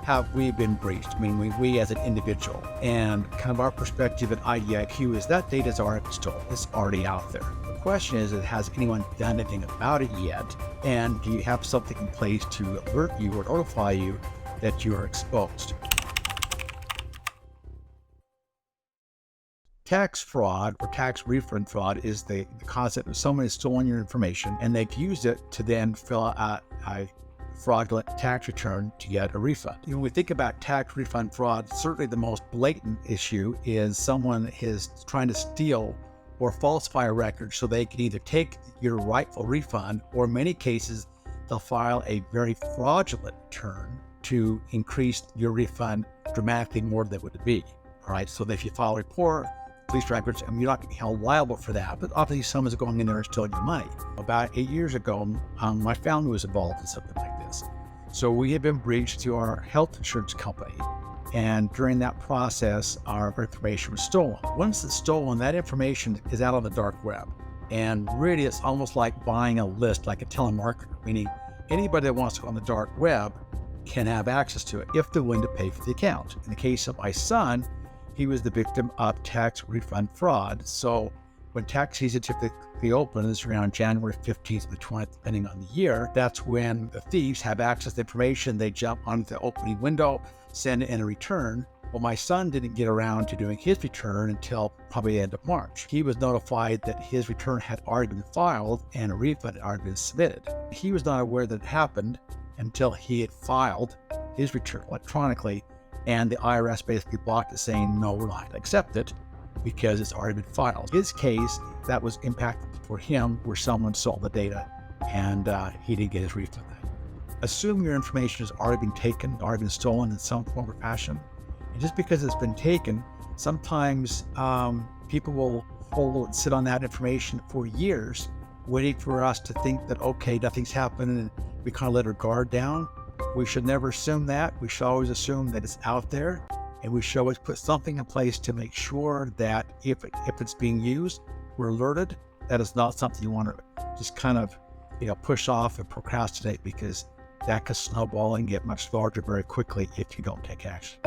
have we been breached? I mean, we as an individual, and kind of our perspective at IdentityIQ is that data is already stolen. It's already out there. The question is, has anyone done anything about it yet? And do you have something in place to alert you or notify you that you are exposed? Tax fraud or tax refund fraud is the concept of someone has stolen your information and they've used it to then fill out a fraudulent tax return to get a refund. When we think about tax refund fraud, certainly the most blatant issue is someone is trying to steal or falsify a record so they can either take your rightful refund, or in many cases, they'll file a very fraudulent return to increase your refund dramatically more than it would be. All right, so if you file a report, police records, and you're not going to be held liable for that, but obviously someone's going in there and stealing your money. About 8 years ago, my family was involved in something like this. So we had been breached through our health insurance company, and during that process, our information was stolen. Once it's stolen, that information is out on the dark web, and really it's almost like buying a list, like a telemarketer, meaning anybody that wants to go on the dark web can have access to it if they're willing to pay for the account. In the case of my son, he was the victim of tax refund fraud. So when tax season typically opens around January 15th to the 20th, depending on the year, that's when the thieves have access to information. They jump onto the opening window, send in a return. Well, my son didn't get around to doing his return until probably the end of March. He was notified that his return had already been filed and a refund had already been submitted. He was not aware that it happened until he had filed his return electronically, and the IRS basically blocked it, saying, no, we're not going to accept it because it's already been filed. His case, that was impactful for him, where someone stole the data and he didn't get his refund. Assume your information has already been taken, already been stolen in some form or fashion. And just because it's been taken, sometimes people will hold and sit on that information for years, waiting for us to think that, okay, nothing's happened, and we kind of let our guard down. We should never assume that. We should always assume that it's out there, and we should always put something in place to make sure that if it's being used, we're alerted. That is not something you want to just kind of push off and procrastinate, because that could snowball and get much larger very quickly if you don't take action.